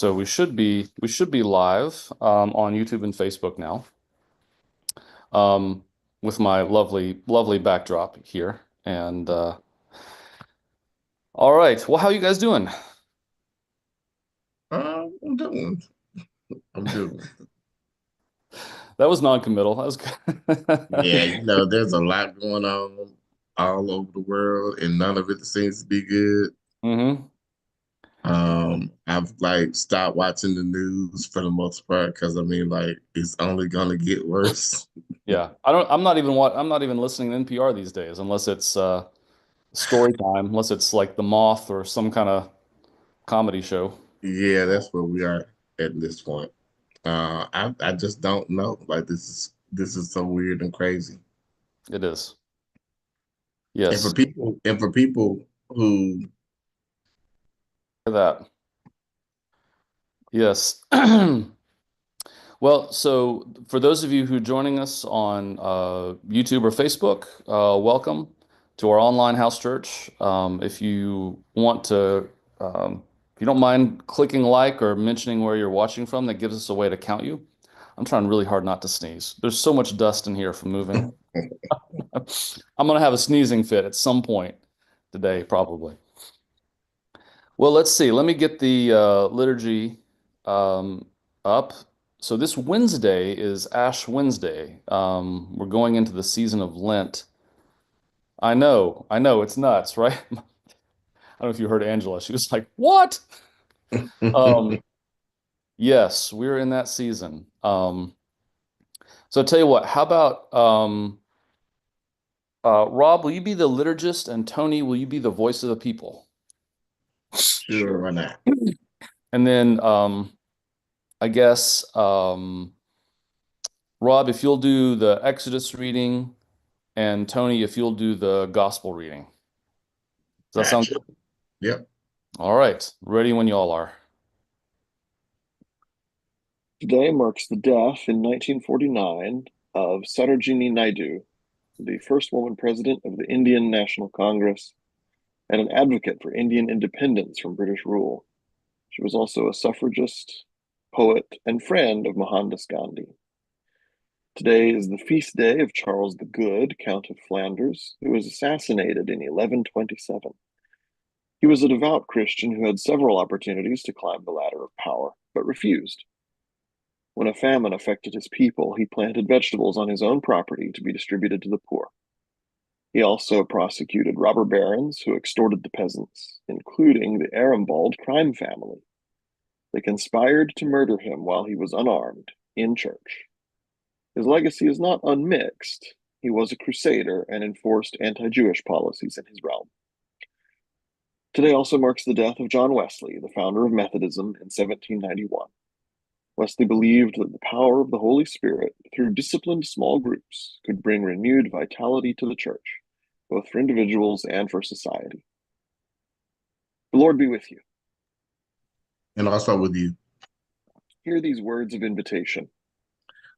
So we should be live on YouTube and Facebook now, um, with my lovely backdrop here. And all right, well, how you guys doing? I'm doing. I'm doing. That was non-committal. That was Yeah, good. there's a lot going on all over the world, and none of it seems to be good. hmm I've like stopped watching the news for the most part because it's only gonna get worse. Yeah, I don't. I'm not even listening to NPR these days unless it's story time, unless it's like The Moth or some kind of comedy show. Yeah, that's where we are at this point. I just don't know. Like this is so weird and crazy. It is. And for Yes. people who That. Yes. Well, so for those of you who are joining us on YouTube or Facebook, welcome to our online house church. If you want to, if you don't mind clicking like or mentioning where you're watching from, that gives us a way to count you. I'm trying really hard not to sneeze. There's so much dust in here from moving. I'm gonna have a sneezing fit at some point today, probably. Well, let's see. Let me get the liturgy um, up. So this Wednesday is Ash Wednesday. We're going into the season of Lent. I know, it's nuts, right? I don't know if you heard Angela. She was like, "What?" Um, yes, we're in that season. So I'll tell you what. How about Rob? Will you be the liturgist, and Tony, will you be the voice of the people? sure, why not? And then I guess. Rob, if you'll do the Exodus reading, and Tony, if you'll do the gospel reading. Does that sound Gotcha. good? Yep. All right. Ready when y'all are. Today marks the death in 1949 of Sarojini Naidu, the first woman president of the Indian National Congress and an advocate for Indian independence from British rule. She was also a suffragist, poet, and friend of Mohandas Gandhi. Today is the feast day of Charles the Good, Count of Flanders, who was assassinated in 1127. He was a devout Christian who had several opportunities to climb the ladder of power, but refused. When a famine affected his people, he planted vegetables on his own property to be distributed to the poor. He also prosecuted robber barons who extorted the peasants, including the Arambald crime family. They conspired to murder him while he was unarmed in church. His legacy is not unmixed. He was a crusader and enforced anti Jewish policies in his realm. Today also marks the death of John Wesley, the founder of Methodism in 1791. Wesley believed that the power of the Holy Spirit, through disciplined small groups, could bring renewed vitality to the church, both for individuals and for society. The Lord be with you. And also with you. Hear these words of invitation.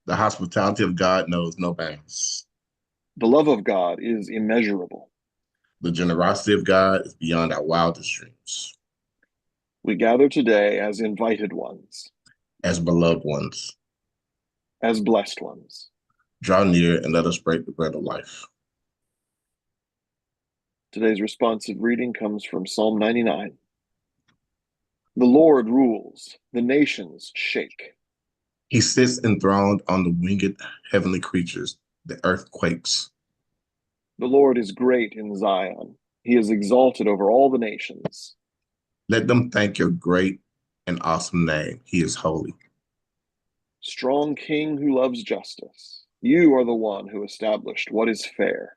The hospitality of God knows no bounds. The love of God is immeasurable. The generosity of God is beyond our wildest dreams. We gather today as invited ones, As beloved ones, as blessed ones. draw near and let us break the bread of life. Today's responsive reading comes from Psalm 99. The Lord rules, the nations shake. He sits enthroned on the winged heavenly creatures. The earth quakes. The Lord is great in Zion. He is exalted over all the nations. Let them thank your great and awesome name. He is holy. Strong King who loves justice, you are the one who established what is fair.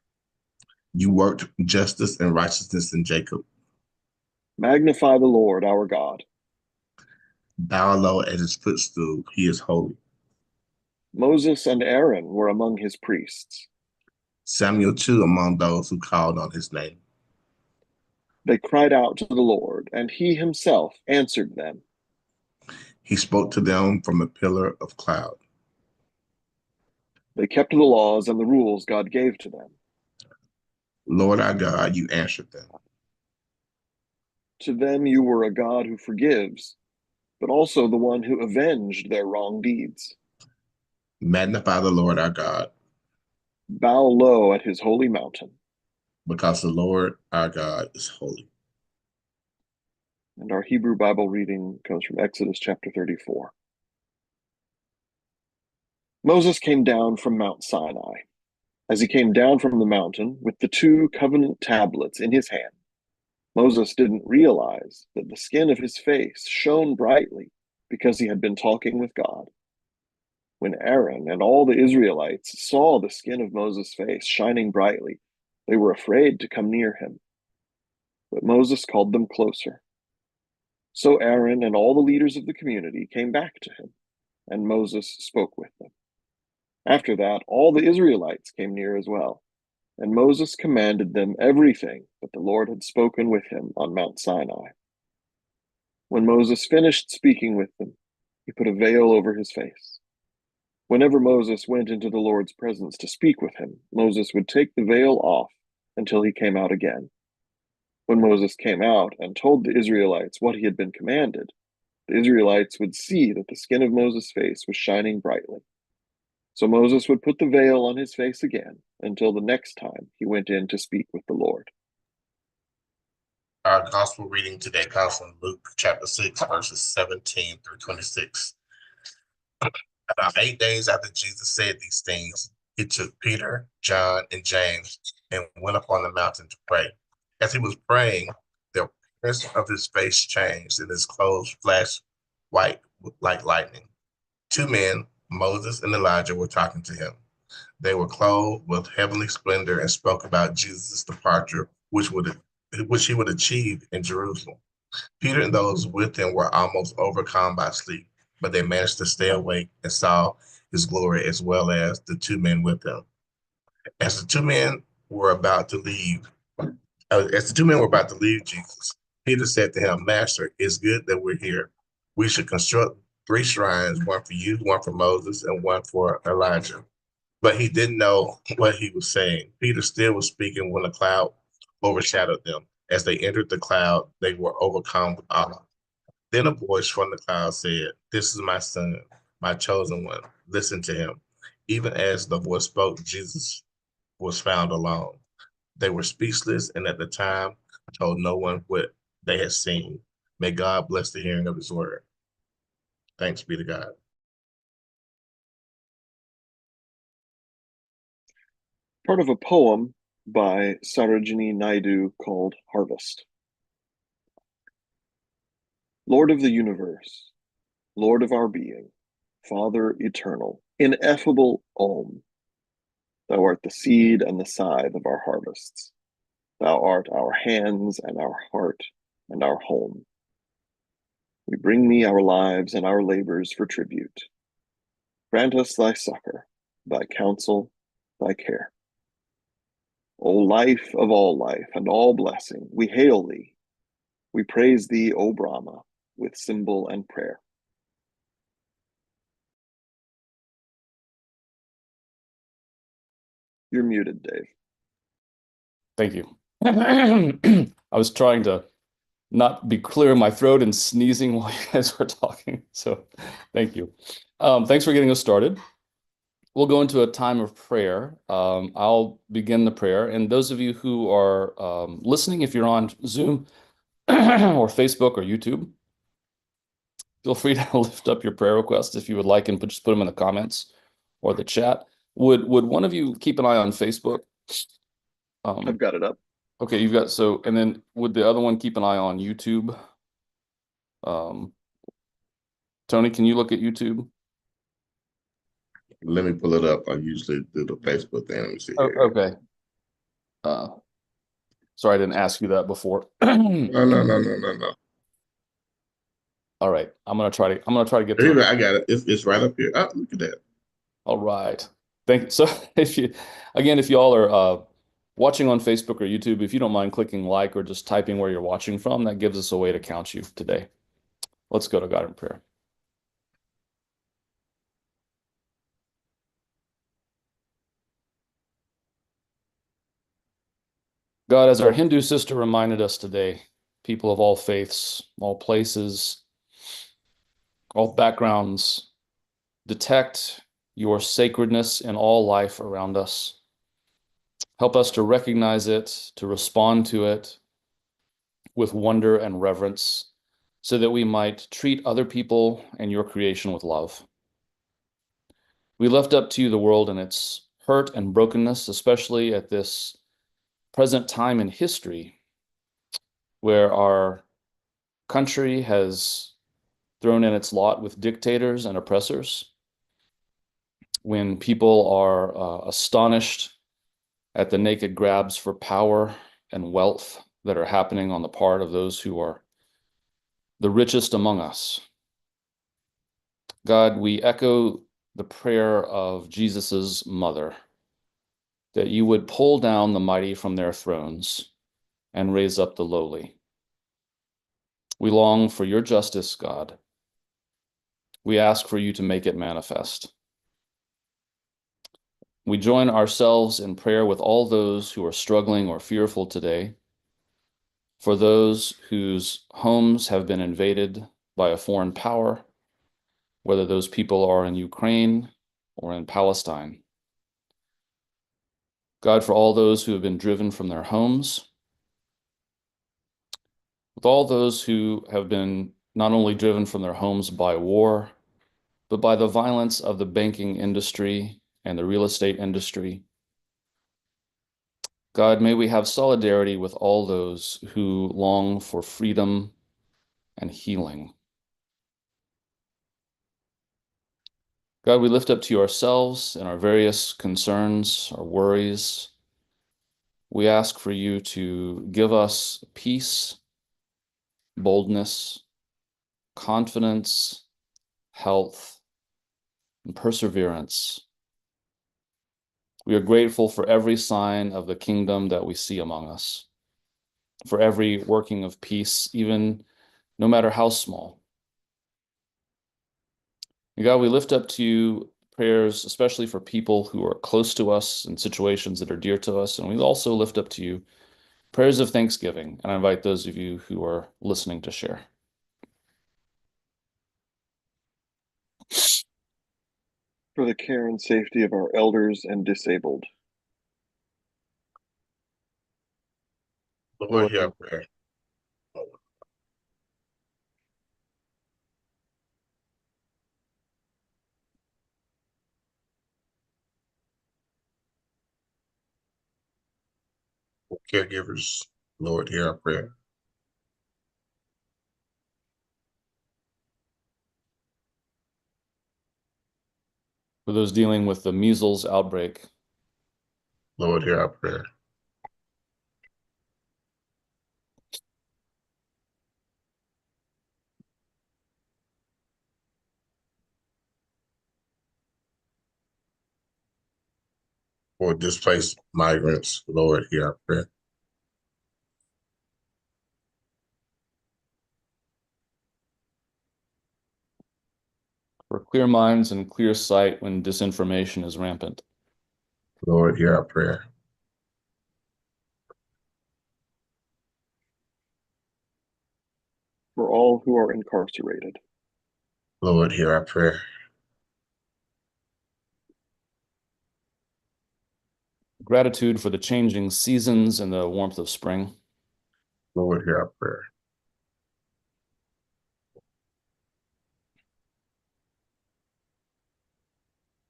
You worked justice and righteousness in Jacob. Magnify the Lord our God. Bow low at his footstool. He is holy. Moses and Aaron were among his priests. Samuel too among those who called on his name. They cried out to the Lord, and he himself answered them. He spoke to them from a pillar of cloud. They kept the laws and the rules God gave to them. Lord our God, you answered them. To them you were a God who forgives, but also the one who avenged their wrong deeds. Magnify the Lord our God, Bow low at his holy mountain. because the Lord our God is holy. And our Hebrew Bible reading comes from Exodus chapter 34. Moses came down from Mount Sinai. As he came down from the mountain with the 2 covenant tablets in his hand, Moses didn't realize that the skin of his face shone brightly because he had been talking with God. When Aaron and all the Israelites saw the skin of Moses' face shining brightly, they were afraid to come near him. But Moses called them closer. So Aaron and all the leaders of the community came back to him, and Moses spoke with them. After that, all the Israelites came near as well, and Moses commanded them everything that the Lord had spoken with him on Mount Sinai. When Moses finished speaking with them, he put a veil over his face. Whenever Moses went into the Lord's presence to speak with him, Moses would take the veil off until he came out again. When Moses came out and told the Israelites what he had been commanded, the Israelites would see that the skin of Moses' face was shining brightly. So Moses would put the veil on his face again until the next time he went in to speak with the Lord. Our gospel reading today comes from Luke chapter 6, verses 17 through 26. About 8 days after Jesus said these things, he took Peter, John, and James and went up on the mountain to pray. As he was praying, the appearance of his face changed and his clothes flashed white like lightning. 2 men, Moses and Elijah, were talking to him. They were clothed with heavenly splendor and spoke about Jesus' departure, which he would achieve in Jerusalem. Peter and those with him were almost overcome by sleep, but they managed to stay awake and saw his glory as well as the 2 men with him. As the two men were about to leave, as the 2 men were about to leave Jesus, Peter said to him, "Master, it's good that we're here. We should construct 3 shrines, one for you, one for Moses, and one for Elijah." But he didn't know what he was saying. Peter still was speaking when a cloud overshadowed them. As they entered the cloud, they were overcome with awe. Then a voice from the cloud said, "This is my son, my chosen one. Listen to him." Even as the voice spoke, Jesus was found alone. They were speechless and at the time told no one what they had seen. May God bless the hearing of his word. Thanks be to God. Part of a poem by Sarojini Naidu called Harvest. Lord of the universe, Lord of our being, Father eternal, ineffable Om, thou art the seed and the scythe of our harvests. Thou art our hands and our heart and our home. We bring thee our lives and our labors for tribute. Grant us thy succor, thy counsel, thy care. O life of all life and all blessing, we hail thee. We praise thee, O Brahma, with symbol and prayer. You're muted, Dave. Thank you. I was trying to not be clear in my throat and sneezing while you guys were talking. So thank you. Thanks for getting us started. We'll go into a time of prayer. I'll begin the prayer. And those of you who are listening, if you're on Zoom or Facebook or YouTube, feel free to lift up your prayer requests if you would like and just put them in the comments or the chat. Would one of you keep an eye on Facebook? I've got it up. Okay, you've got and then would the other one keep an eye on YouTube? Tony, can you look at YouTube? Let me pull it up. I usually do the Facebook thing. Let me see Oh, here. okay. Sorry, I didn't ask you that before. No. All right, I'm gonna try to get to Here, it. I got it. It's right up here. Oh, look at that. All right. Thank you. So if you all are watching on Facebook or YouTube, if you don't mind clicking like or just typing where you're watching from, that gives us a way to count you today. Let's go to God in prayer. God, as our Hindu sister reminded us today, people of all faiths, all places, all backgrounds, detect your sacredness in all life around us. Help us to recognize it, to respond to it with wonder and reverence, so that we might treat other people and your creation with love. We lift up to you the world and its hurt and brokenness, especially at this present time in history where our country has thrown in its lot with dictators and oppressors, when people are astonished at the naked grabs for power and wealth that are happening on the part of those who are the richest among us. God, we echo the prayer of Jesus's mother, that you would pull down the mighty from their thrones and raise up the lowly. We long for your justice, God. We ask for you to make it manifest. We join ourselves in prayer with all those who are struggling or fearful today, for those whose homes have been invaded by a foreign power, whether those people are in Ukraine or in Palestine. God, for all those who have been driven from their homes, with all those who have been not only driven from their homes by war, but by the violence of the banking industry and the real estate industry. God, may we have solidarity with all those who long for freedom and healing. God, we lift up to you ourselves and our various concerns, our worries. We ask for you to give us peace, boldness, confidence, health, and perseverance. We are grateful for every sign of the kingdom that we see among us, for every working of peace, even no matter how small. And God, we lift up to you prayers, especially for people who are close to us in situations that are dear to us. And we also lift up to you prayers of thanksgiving. And I invite those of you who are listening to share. For the care and safety of our elders and disabled. Lord, hear our prayer. For caregivers, Lord, hear our prayer. For those dealing with the measles outbreak, Lord, hear our prayer. For displaced migrants, Lord, hear our prayer. for clear minds and clear sight when disinformation is rampant. Lord, hear our prayer. For all who are incarcerated. Lord, hear our prayer. Gratitude for the changing seasons and the warmth of spring. Lord, hear our prayer.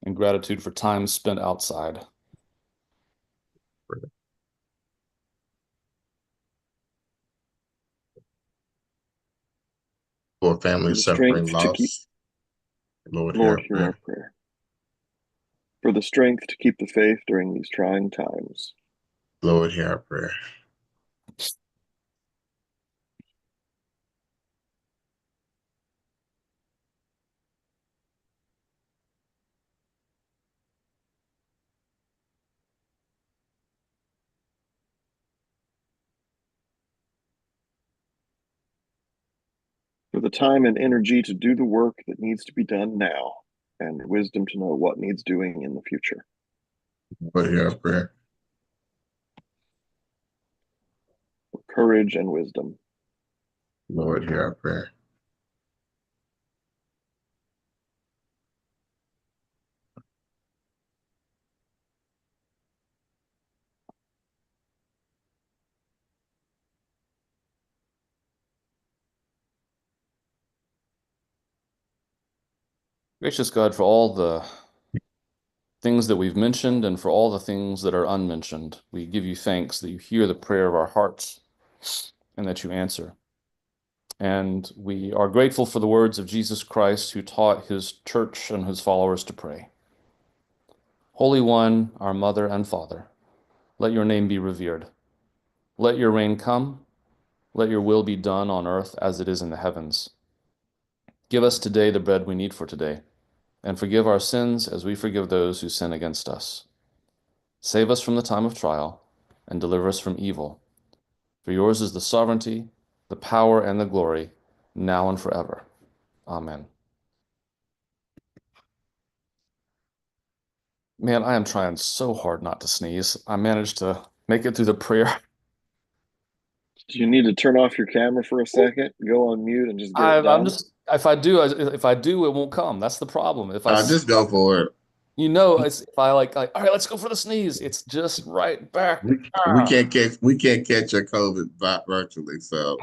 And gratitude for time spent outside. For families suffering loss, Lord, hear Lord, our hear our prayer. prayer. For the strength to keep the faith during these trying times. Lord, hear our prayer. For the time and energy to do the work that needs to be done now, and wisdom to know what needs doing in the future. Lord, hear our prayer. For courage and wisdom. Lord, hear our prayer. Gracious God, for all the things that we've mentioned and for all the things that are unmentioned, we give you thanks that you hear the prayer of our hearts and that you answer. And we are grateful for the words of Jesus Christ, who taught his church and his followers to pray. Holy One, our Mother and Father, let your name be revered. Let your reign come. Let your will be done on earth as it is in the heavens. Give us today the bread we need for today, and forgive our sins as we forgive those who sin against us. Save us from the time of trial, and deliver us from evil. For yours is the sovereignty, the power, and the glory, now and forever. Amen. Man, I am trying so hard not to sneeze. I managed to make it through the prayer. Do you need to turn off your camera for a second, go on mute, and just get it I'm done? just, if I do, it won't come. That's the problem. Just go for it. If I all right, let's go for the sneeze. It's just right back. We can't catch your COVID virtually, so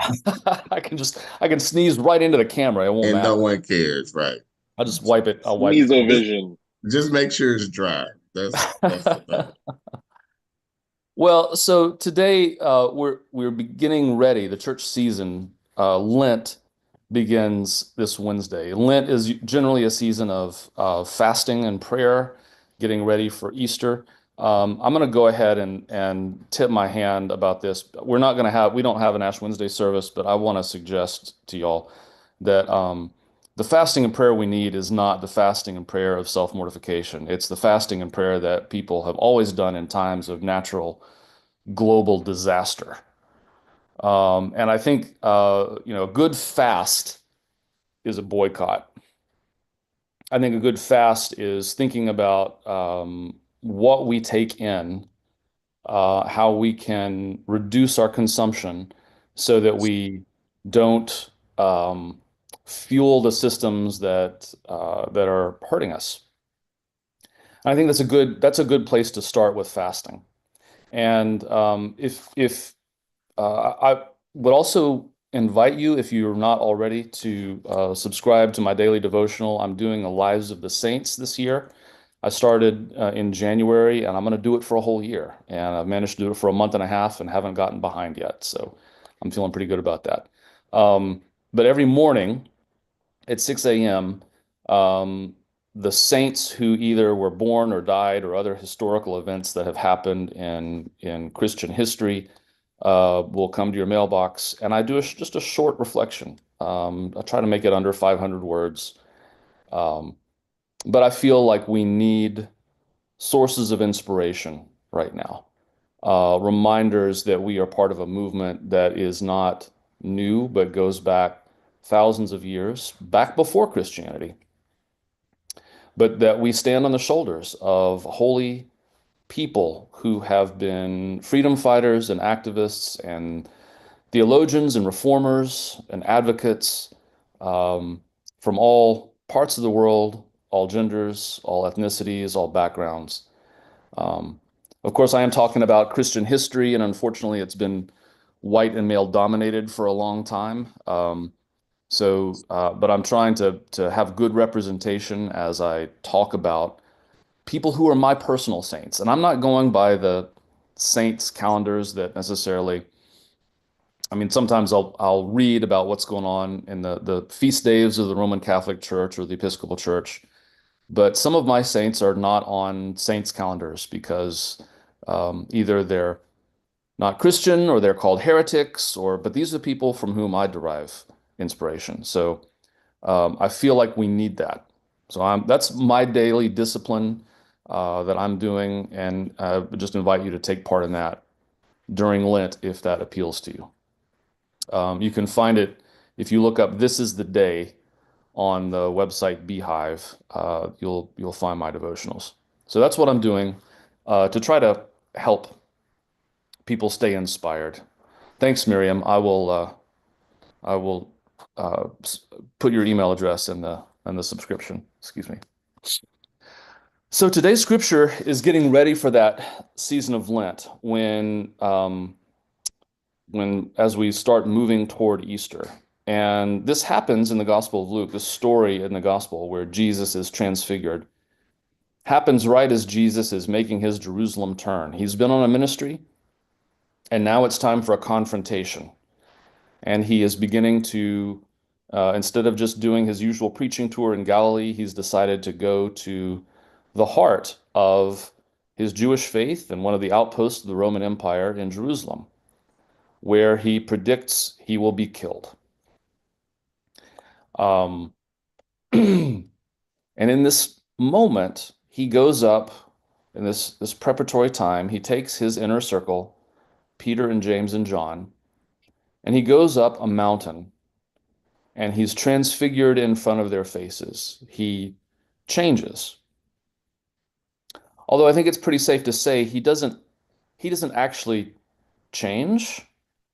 I can sneeze right into the camera. It won't and no matter. one cares, right? I'll just wipe it. I'll wipe it clean. Just Sneezovision. just make sure it's dry. That's the matter. Well, so today we're beginning ready. The church season, Lent, begins this Wednesday. Lent is generally a season of fasting and prayer, getting ready for Easter. I'm going to go ahead and tip my hand about this. We don't have an Ash Wednesday service, but I want to suggest to y'all that the fasting and prayer we need is not the fasting and prayer of self-mortification. It's the fasting and prayer that people have always done in times of natural global disaster. And I think a good fast is a boycott. I think a good fast is thinking about what we take in, how we can reduce our consumption so that we don't fuel the systems that are hurting us. And I think that's a good place to start with fasting. And if I would also invite you, if you're not already, to subscribe to my daily devotional. I'm doing the Lives of the Saints this year. I started in January, and I'm going to do it for a whole year. And I've managed to do it for a month and a half and haven't gotten behind yet. So I'm feeling pretty good about that. But every morning at 6 a.m., the saints who either were born or died or other historical events that have happened in Christian history will come to your mailbox, and I do just a short reflection. I try to make it under 500 words, um, but I feel like we need sources of inspiration right now, reminders that we are part of a movement that is not new, but goes back thousands of years, back before Christianity, but that we stand on the shoulders of holy people who have been freedom fighters and activists and theologians and reformers and advocates um, from all parts of the world, all genders, all ethnicities, all backgrounds. Um, of course, I am talking about Christian history, and unfortunately, it's been white and male dominated for a long time. But I'm trying to have good representation as I talk about people who are my personal saints, and I'm not going by the saints calendars that necessarily. I mean, sometimes I'll read about what's going on in the feast days of the Roman Catholic Church or the Episcopal Church, but some of my saints are not on saints calendars because either they're not Christian or they're called heretics, but these are people from whom I derive inspiration. So I feel like we need that. So that's my daily discipline that I'm doing, and I would just invite you to take part in that during Lent if that appeals to you. You can find it if you look up "This is the Day" on the website Beehive. You'll find my devotionals. So that's what I'm doing to try to help people stay inspired. Thanks, Miriam. I will put your email address in the subscription. Excuse me. So today's scripture is getting ready for that season of Lent when as we start moving toward Easter. And this happens in the Gospel of Luke, the story in the Gospel where Jesus is transfigured, happens right as Jesus is making his Jerusalem turn. He's been on a ministry, and now it's time for a confrontation. And he is beginning to, instead of just doing his usual preaching tour in Galilee, he's decided to go to the heart of his Jewish faith and one of the outposts of the Roman Empire in Jerusalem, where he predicts he will be killed. Um, and in this moment, he goes up in this preparatory time, he takes his inner circle, Peter and James and John, and he goes up a mountain and he's transfigured in front of their faces. He changes. Although I think it's pretty safe to say he doesn't actually change.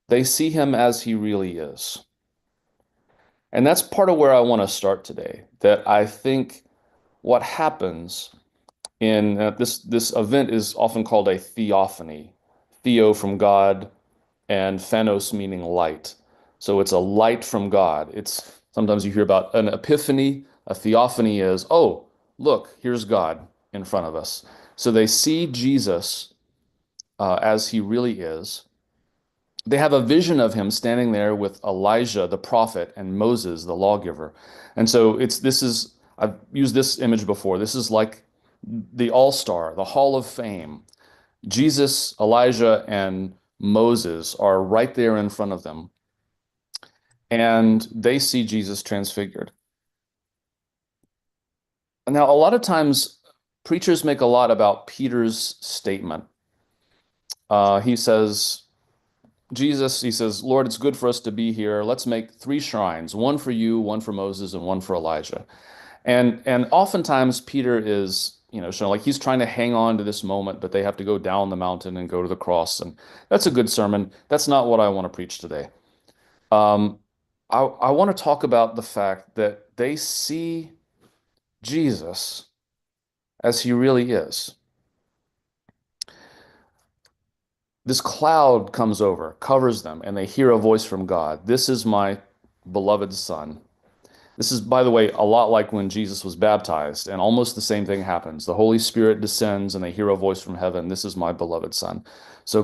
They see him as he really is. And that's part of where I want to start today. That I think what happens in this event is often called a theophany. Theo from God and phanos meaning light. So it's a light from God. It's sometimes you hear about an epiphany. A theophany is, oh, look, here's God in front of us. So they see Jesus as he really is. They have a vision of him standing there with Elijah, the prophet, and Moses, the lawgiver. And so I've used this image before. This is like the all-star, the Hall of Fame. Jesus, Elijah, and Moses are right there in front of them, and they see Jesus transfigured. Now, a lot of times, preachers make a lot about Peter's statement. He says, Lord, it's good for us to be here. Let's make 3 shrines, one for you, one for Moses, and one for Elijah. And oftentimes Peter is, showing like he's trying to hang on to this moment, but they have to go down the mountain and go to the cross. And that's a good sermon. That's not what I want to preach today. Um, I want to talk about the fact that they see Jesus as he really is. This cloud comes over, covers them, and they hear a voice from God. This is my beloved son. This is, by the way, a lot like when Jesus was baptized, and almost the same thing happens. The Holy Spirit descends and they hear a voice from heaven. This is my beloved son. So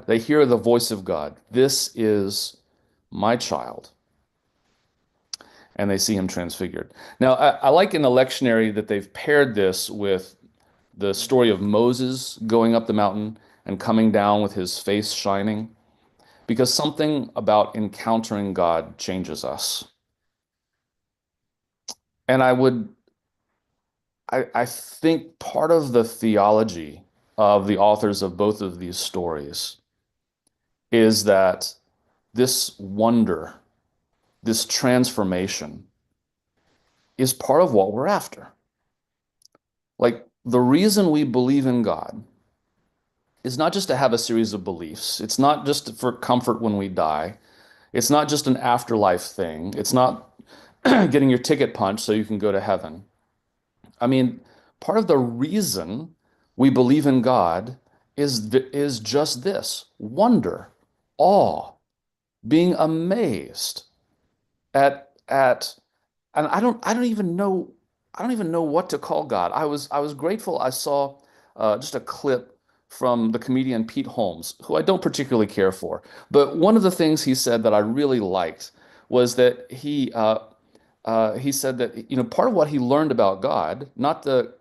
they hear the voice of God. This is my child. And they see him transfigured. Now, I like in the lectionary that they've paired this with the story of Moses going up the mountain and coming down with his face shining, because something about encountering God changes us. And I think part of the theology of the authors of both of these stories is that this wonder, this transformation, is part of what we're after. Like, the reason we believe in God is not just to have a series of beliefs. It's not just for comfort when we die. It's not just an afterlife thing. It's not getting your ticket punched so you can go to heaven. I mean, part of the reason we believe in God is just this: wonder, awe, being amazed at and I don't even know what to call God. I was grateful I saw just a clip from the comedian Pete Holmes, who I don't particularly care for. But one of the things he said that I really liked was that he said that part of what he learned about God, not the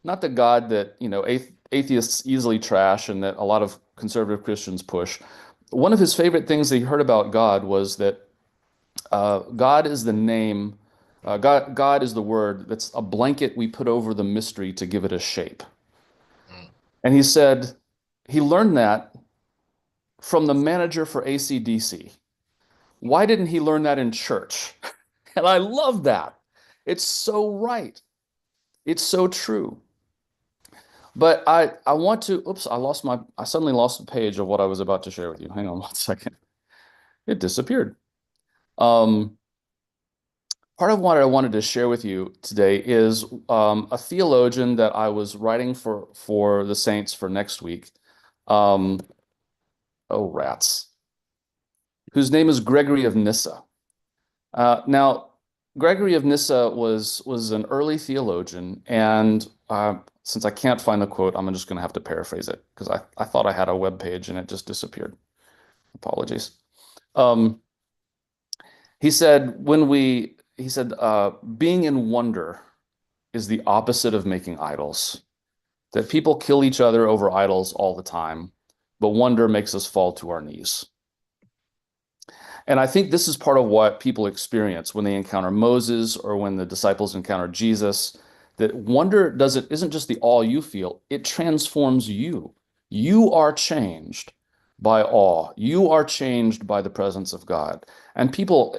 God that atheists easily trash and that a lot of conservative Christians push. One of his favorite things that he heard about God was that God is the name, God is the word that's a blanket we put over the mystery to give it a shape. Mm. And he said he learned that from the manager for AC/DC. Why didn't he learn that in church? And I love that. It's so right. It's so true. But I want to, oops, I suddenly lost the page of what I was about to share with you. Hang on 1 second. It disappeared. Um, Part of what I wanted to share with you today is a theologian that I was writing for the Saints for next week. Um, oh, rats. Whose name is Gregory of Nyssa. Now, Gregory of Nyssa was an early theologian, and since I can't find the quote, I'm just going to have to paraphrase it because I thought I had a web page and it just disappeared. Apologies. Um, he said, being in wonder is the opposite of making idols. That people kill each other over idols all the time, but wonder makes us fall to our knees. And I think this is part of what people experience when they encounter Moses or when the disciples encounter Jesus, that wonder isn't just the awe you feel, it transforms you. You are changed by awe. You are changed by the presence of God. And people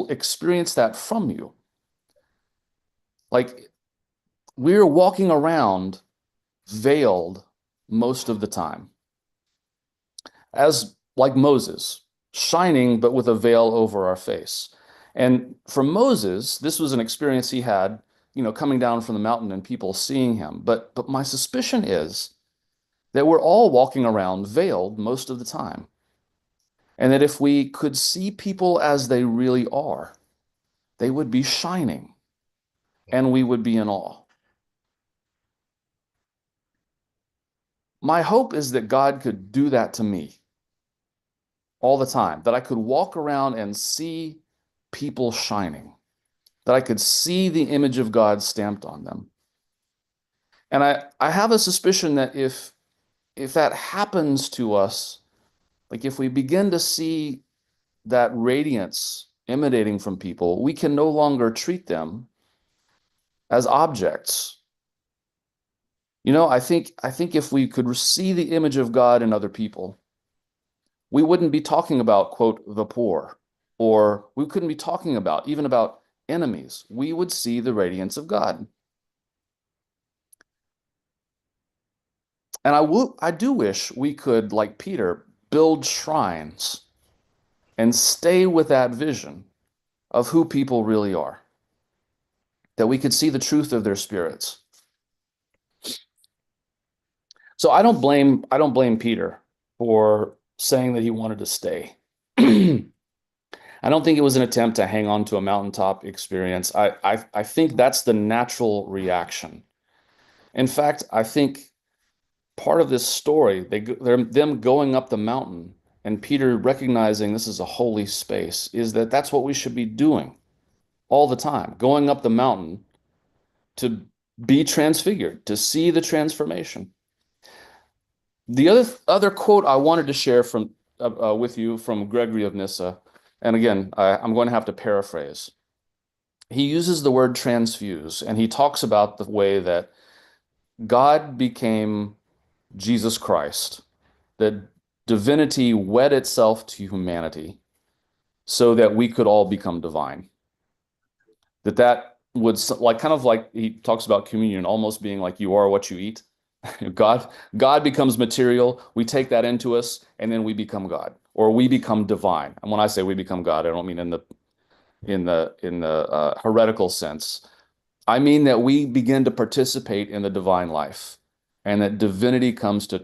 experience that from you. Like we're walking around veiled most of the time, as like Moses, shining but with a veil over our face. And for Moses, this was an experience he had, coming down from the mountain and people seeing him. But my suspicion is that we're all walking around veiled most of the time. And that if we could see people as they really are, they would be shining and we would be in awe. My hope is that God could do that to me all the time, that I could walk around and see people shining, that I could see the image of God stamped on them. And I have a suspicion that if that happens to us, like if we begin to see that radiance emanating from people, we can no longer treat them as objects. I think if we could see the image of God in other people, we wouldn't be talking about, quote, the poor, or we couldn't be talking about even about enemies. We would see the radiance of God. And I do wish we could, like Peter, build shrines and stay with that vision of who people really are, that we could see the truth of their spirits. So I don't blame Peter for saying that he wanted to stay. I don't think it was an attempt to hang on to a mountaintop experience. I think that's the natural reaction. In fact, I think part of this story, they're them going up the mountain and Peter recognizing this is a holy space, is that's what we should be doing all the time, going up the mountain to be transfigured, to see the transformation. The other quote I wanted to share from with you from Gregory of Nyssa, and again, I'm going to have to paraphrase. He uses the word transfuse, and he talks about the way that God became Jesus Christ, that divinity wed itself to humanity so that we could all become divine. That would like kind of like he talks about communion almost being like you are what you eat. God becomes material. We take that into us, and then we become God, or we become divine. And when I say we become God, I don't mean in the heretical sense. I mean that we begin to participate in the divine life, and that divinity comes to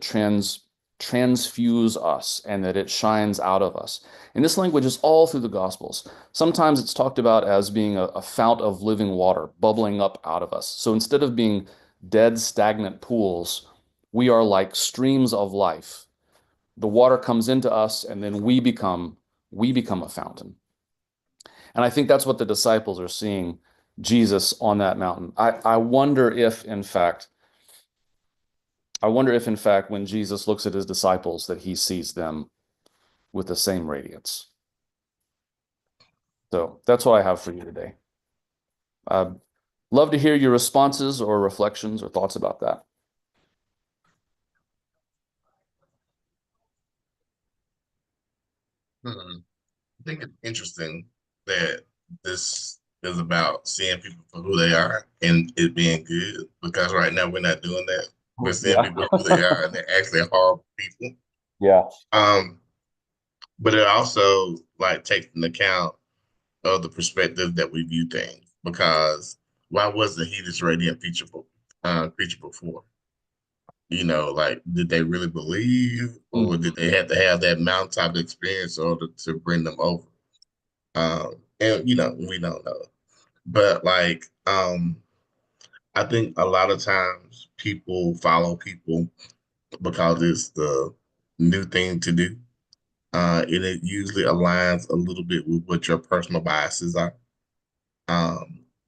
transfuse us, and that it shines out of us. And this language is all through the Gospels. Sometimes it's talked about as being a fount of living water bubbling up out of us. So instead of being dead, stagnant pools, we are like streams of life. The water comes into us, and then we become a fountain. And I think that's what the disciples are seeing Jesus on that mountain. I wonder if in fact when Jesus looks at his disciples that he sees them with the same radiance. So that's what I have for you today. I'd love to hear your responses or reflections or thoughts about that. Hmm. I think it's interesting that this is about seeing people for who they are and it being good because right now we're not doing that. We're seeing Yeah. people who they are and they're actually horrible people. Yeah. Um, but it also like takes into account of the perspective that we view things because why wasn't he this radiant creature before? Like did they really believe or Mm. did they have to have that mountaintop experience in order to bring them over? And we don't know. But like, I think a lot of times people follow people because it's the new thing to do. And it usually aligns a little bit with what your personal biases are.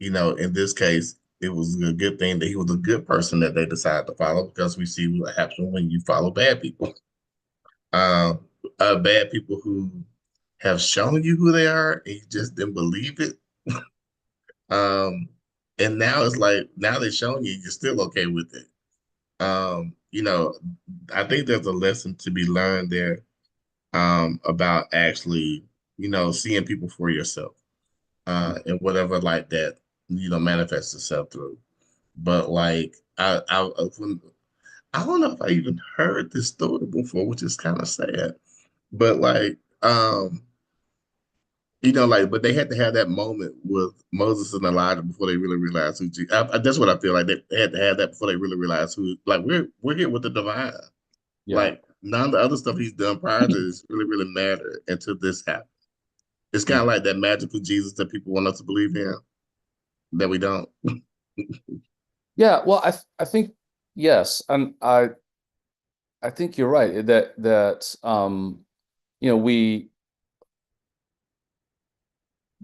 In this case, it was a good thing that he was a good person that they decided to follow because we see what happens when you follow bad people. Um, Bad people who have shown you who they are and you just didn't believe it. Um, and now it's like now they've shown you, you're still okay with it. You know, I think there's a lesson to be learned there about actually, seeing people for yourself and whatever like that, manifests itself through. But like I don't know if I even heard this story before, which is kind of sad. But like like, but they had to have that moment with Moses and Elijah before they really realized who Jesus. That's what I feel like they had to have that before they really realized who. Like we're here with the divine. Yeah. Like none of the other stuff he's done prior to this really mattered until this happened. It's kind of like that magical Jesus that people want us to believe in that we don't. Yeah, well, I think yes, and I think you're right that we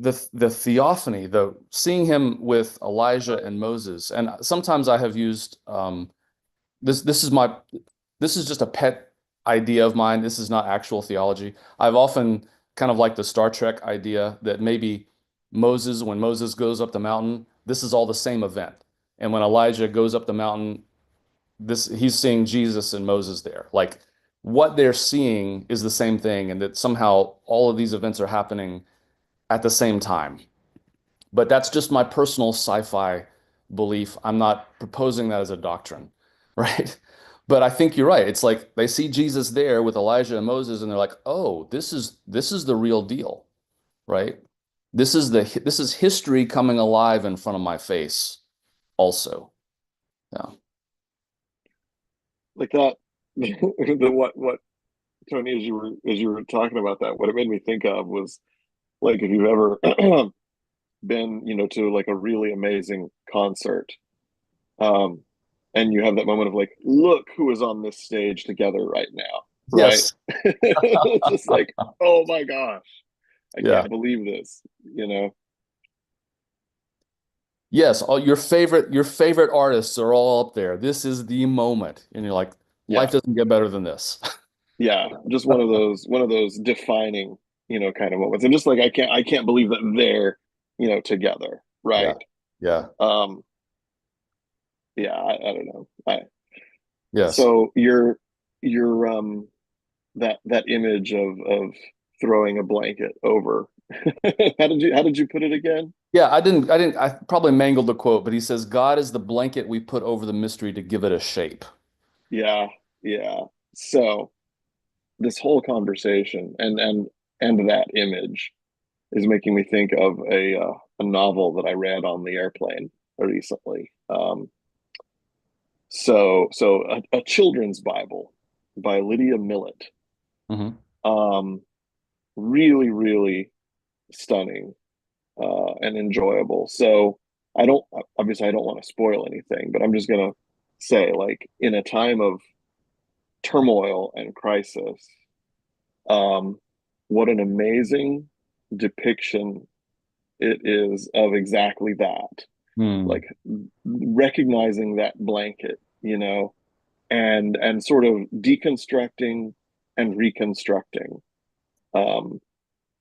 the theophany, the seeing him with Elijah and Moses, and sometimes I have used this is just a pet idea of mine. This is not actual theology. I've often kind of like the Star Trek idea that maybe when Moses goes up the mountain, this is all the same event. And when Elijah goes up the mountain, he's seeing Jesus and Moses there. Like what they're seeing is the same thing, and that somehow all of these events are happening at the same time. But that's just my personal sci-fi belief. I'm not proposing that as a doctrine, right? But I think you're right. It's like they see Jesus there with Elijah and Moses, and they're like, "Oh, this is the real deal, right? This is history coming alive in front of my face, also." Yeah. Like that. What Tony, as you were talking about that, what it made me think of was like if you've ever been, to like a really amazing concert, um, and you have that moment of like, look who is on this stage together right now, right? Yes. It's just like, oh my gosh, I Yeah. can't believe this, Yes. All your favorite artists are all up there. This is the moment, and you're like, Yeah, life doesn't get better than this. yeah, just one of those defining, kind of moments, and just like I can't believe that they're, together, Yeah. right? Yeah. Um, yeah, I don't know. Yes. So your that image of throwing a blanket over. How did you put it again? Yeah, I probably mangled the quote, but he says, God is the blanket we put over the mystery to give it a shape. Yeah, yeah. So this whole conversation and that image is making me think of a novel that I read on the airplane recently. So a children's Bible by Lydia Millett. Hmm. Um, really, really stunning and enjoyable. So I don't obviously I don't want to spoil anything, but I'm just gonna say like in a time of turmoil and crisis, um, what an amazing depiction it is of exactly that. Hmm. Like recognizing that blanket, and sort of deconstructing and reconstructing. Um,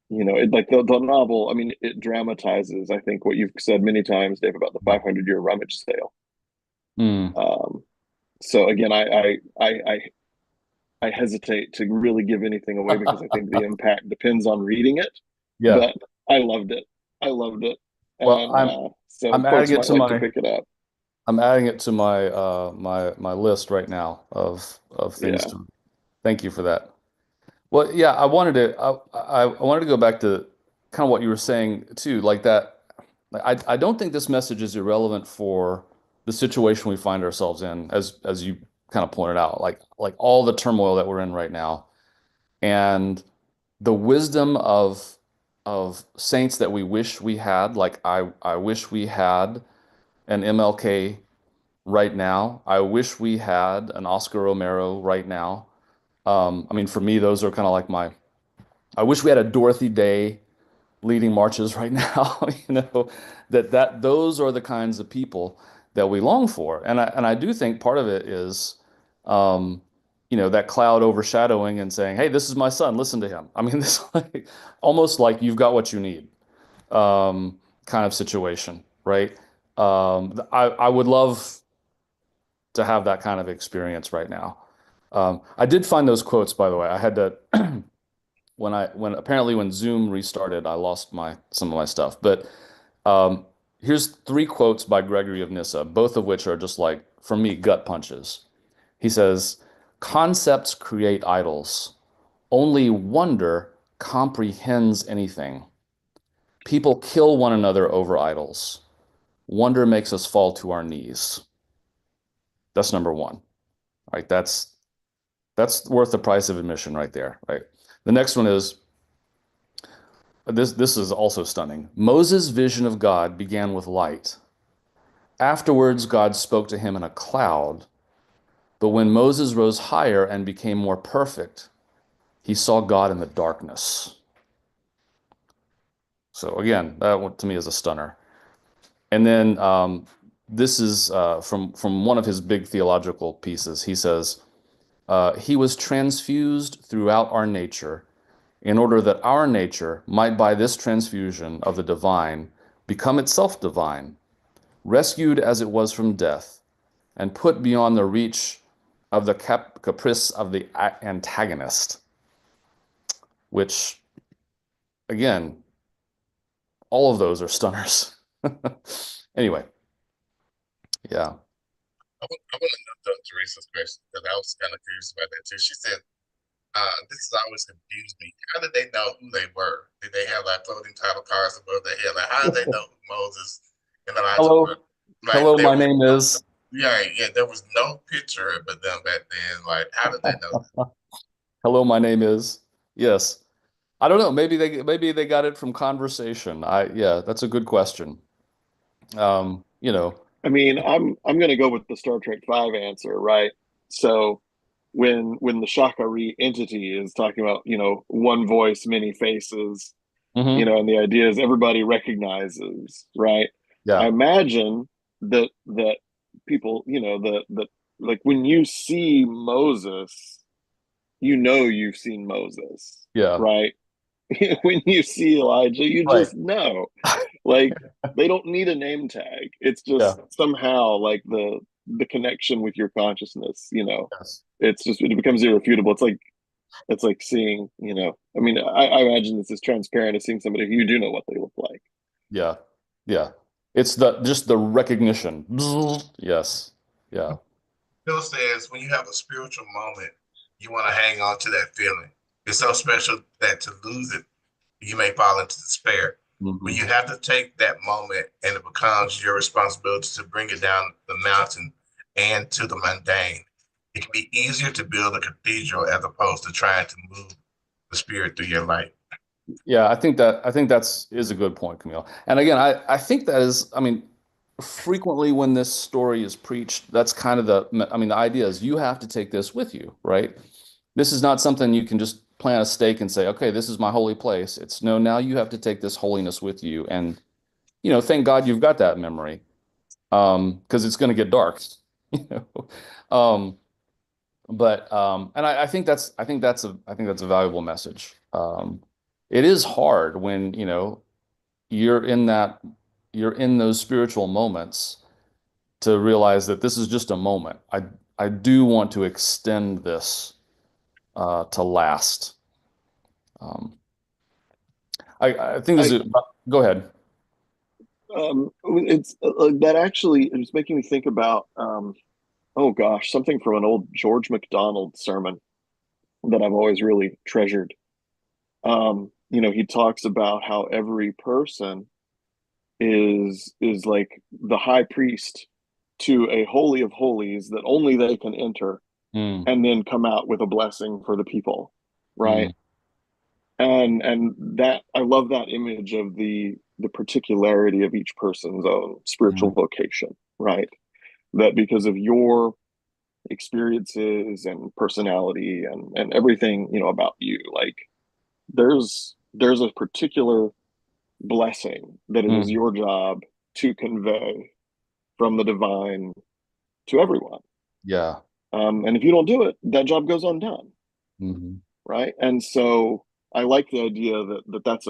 like the novel, I mean, it dramatizes, I think, what you've said many times, Dave, about the 500-year rummage sale. Hmm. Um, so again, I hesitate to really give anything away because I think the impact depends on reading it. Yeah. But I loved it. I loved it, Well, and so I'm adding folks it might to like to my pick it up. I'm adding it to my list right now of things Yeah, to thank you for that. Well, yeah, I wanted to go back to kind of what you were saying too, like that. Like, I don't think this message is irrelevant for the situation we find ourselves in, as you kind of pointed out, like all the turmoil that we're in right now, and the wisdom of of saints that we wish we had. Like I wish we had an MLK right now. I wish we had an Oscar Romero right now. I mean, for me, those are kind of like I wish we had a Dorothy Day leading marches right now, that those are the kinds of people that we long for. And I do think part of it is, um, that cloud overshadowing and saying, "Hey, this is my son, listen to him." I mean, this like almost like you've got what you need, kind of situation, right? I would love to have that kind of experience right now. I did find those quotes, by the way. I had to when Zoom restarted, I lost some of my stuff. But um, here's three quotes by Gregory of Nyssa, both of which are just like, for me, gut punches. He says, "Concepts create idols. Only wonder comprehends anything. People kill one another over idols. Wonder makes us fall to our knees." That's number one. Right? That's worth the price of admission right there. Right. The next one is this is also stunning. Moses' vision of God began with light. Afterwards, God spoke to him in a cloud. But when Moses rose higher and became more perfect, he saw God in the darkness. So again, that one to me is a stunner. And then this is from one of his big theological pieces. He says, "He was transfused throughout our nature in order that our nature might by this transfusion of the divine become itself divine, rescued as it was from death, and put beyond the reach of the caprice of the antagonist," which, again, all of those are stunners. Anyway, yeah. I want to know Teresa's question because I was kind of curious about that too. She said, this has always confused me. How did they know who they were? Did they have like floating title cards above their head? Like, how did they know who Moses and Elijah were? Hello, Like, hello, there my was name no, is. yeah, yeah, there was no picture of them back then. Like, how did they know that? Hello, my name is. Yes. I don't know. Maybe they got it from conversation. Yeah, that's a good question. You know. I mean, I'm going to go with the Star Trek Five answer, right? So when the Shakari entity is talking about, one voice, many faces, Hmm. and the idea is everybody recognizes, right? I Yeah. imagine that people, that like when you see Moses, you've seen Moses, Yeah. right? When you see Elijah, you Right. just know. Like they don't need a name tag. It's Yeah. just somehow like the connection with your consciousness, Yes. it's just it becomes irrefutable. It's like seeing, I mean, I imagine this is transparent as seeing somebody who you do know what they look like. Yeah. Yeah. It's just the recognition. Yes. Yeah. Phil says, when you have a spiritual moment, you want to hang on to that feeling. It's so special that to lose it, you may fall into despair. But Hmm. you have to take that moment and it becomes your responsibility to bring it down the mountain and to the mundane. It can be easier to build a cathedral as opposed to trying to move the spirit through your life. Yeah, I think that's is a good point, Camille. And again, I think that is, I mean, frequently when this story is preached, that's kind of I mean, the idea is you have to take this with you, right? This is not something you can just plant a stake and say, okay, this is my holy place. It's no, now you have to take this holiness with you. And, thank God you've got that memory. Because it's going to get dark, you know. Um, and I think that's a valuable message. It is hard when, you're in that you're in those spiritual moments to realize that this is just a moment. I do want to extend this to last. Um, I think this I is. Go ahead. it's that actually is making me think about oh gosh, something from an old George MacDonald sermon that I've always really treasured. He talks about how every person is like the high priest to a holy of holies that only they can enter Mm, and then come out with a blessing for the people, mm, right? And that I love that image of the particularity of each person's own spiritual Mhm. vocation, right? That because of your experiences and personality and everything, about you, like there's a particular blessing that it is Mhm. your job to convey from the divine to everyone. Yeah. And if you don't do it, that job goes undone, Hmm. right? And so I like the idea that's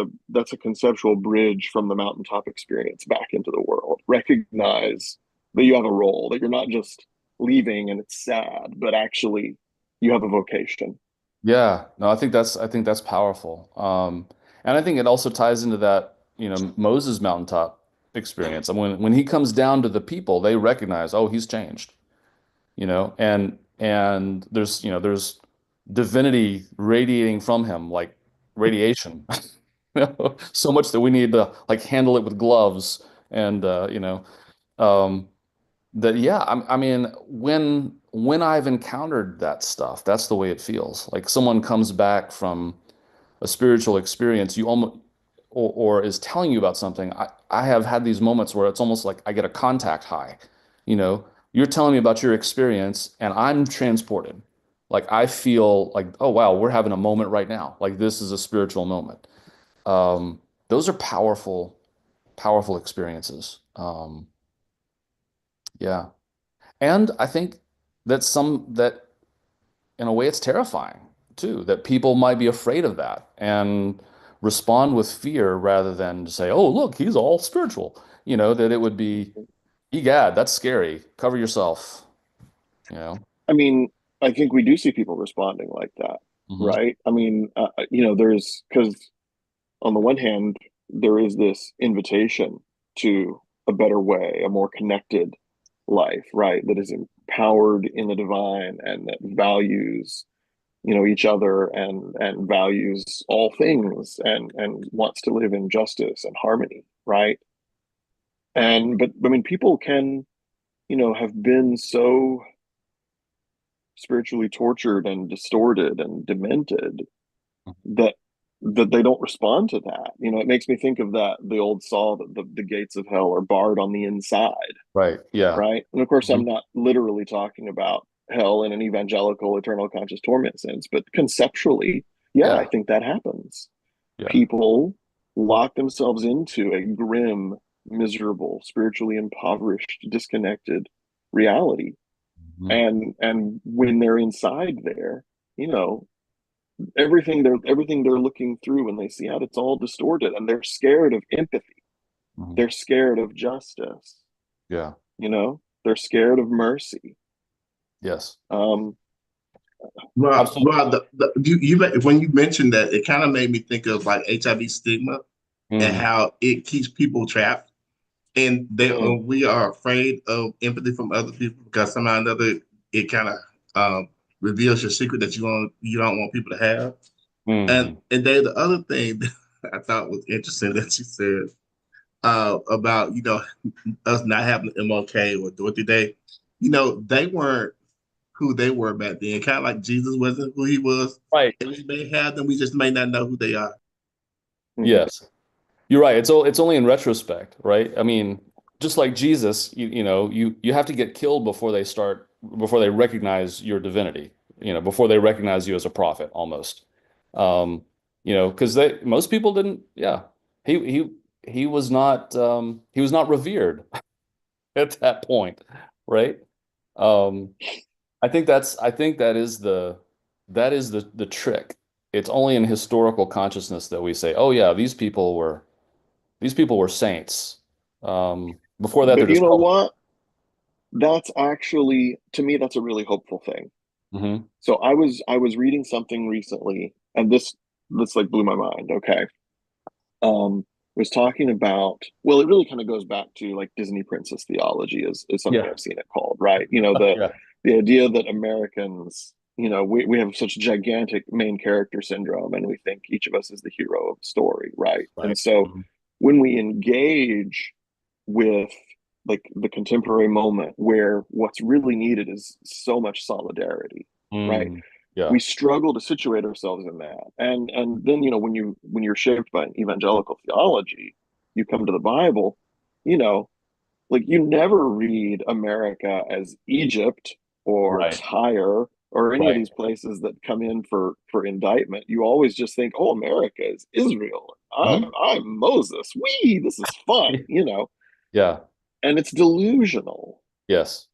a conceptual bridge from the mountaintop experience back into the world. Recognize that you have a role, that you're not just leaving and it's sad, but actually you have a vocation. Yeah. No, I think that's powerful. And I think it also ties into that, Moses mountaintop experience. And when he comes down to the people, they recognize, oh, he's changed, and there's divinity radiating from him, like radiation. So much that we need to like handle it with gloves and um that yeah, I mean when I've encountered that stuff, that's the way it feels. Like someone comes back from a spiritual experience, you almost or is telling you about something. I have had these moments where it's almost like I get a contact high. You're telling me about your experience and I'm transported. Like I feel like, oh wow, we're having a moment right now. Like this is a spiritual moment. Those are powerful, powerful experiences. Yeah. And I think that in a way it's terrifying too, that people might be afraid of that and respond with fear rather than to say, oh, look, he's all spiritual. That it would be, egad, that's scary. Cover yourself, you know? I mean, I think we do see people responding like that, Hmm. right? I mean, there's because on the one hand, there is this invitation to a better way, a more connected life, right? That is empowered in the divine and that values, each other and values all things and wants to live in justice and harmony, right? But I mean, people can, have been so spiritually tortured and distorted and demented that they don't respond to that. It makes me think of the old saw that the gates of hell are barred on the inside, Right. Yeah. right? And of course, Hmm. I'm not literally talking about hell in an evangelical eternal conscious torment sense, but conceptually, yeah, I Yeah. think that happens. Yeah. People lock themselves into a grim, miserable, spiritually impoverished, disconnected reality. Mhm. And when they're inside there, you know, everything they're looking through when they see out, it's all distorted, and they're scared of empathy. Mhm. They're scared of justice. Yeah. They're scared of mercy. Yes. Um, Absolutely. When you mentioned that, it kind of made me think of like HIV stigma and Mm. how it keeps people trapped, and mm, we are afraid of empathy from other people because somehow or another it kind of reveals your secret that you don't want people to have. Mhm. And then the other thing that I thought was interesting that you said about us not having MLK or Dorothy Day, they weren't who they were back then. Kind of like Jesus wasn't who he was, Right. and we may have them, we just may not know who they are. mhm. Yes. You're right. It's only in retrospect, right? I mean, just like Jesus, you have to get killed before they recognize your divinity, before they recognize you as a prophet almost. Um, because they most people didn't, yeah. He was not revered at that point, right? Um, I think that is the trick. It's only in historical consciousness that we say, oh yeah, these people were saints. Before that, they're But you just know called. what? That's actually, to me, that's a really hopeful thing. Hmm. So I was reading something recently, and this like blew my mind. Okay, was talking about, well, it really kind of goes back to like Disney princess theology is something Yeah. I've seen it called, right? The Yeah. the idea that Americans, we have such gigantic main character syndrome, and we think each of us is the hero of the story, right? And Right. so Mhm. when we engage with like the contemporary moment where what's really needed is so much solidarity, right? Mm. Yeah. We struggle to situate ourselves in that. And then, when you're shaped by an evangelical theology, you come to the Bible, you know, like you never read America as Egypt or Right. Tyre or any of Right. these places that come in for indictment. You always just think, oh, America is Israel. Mhm. I'm Moses. This is fun. Yeah. And it's delusional. Yes.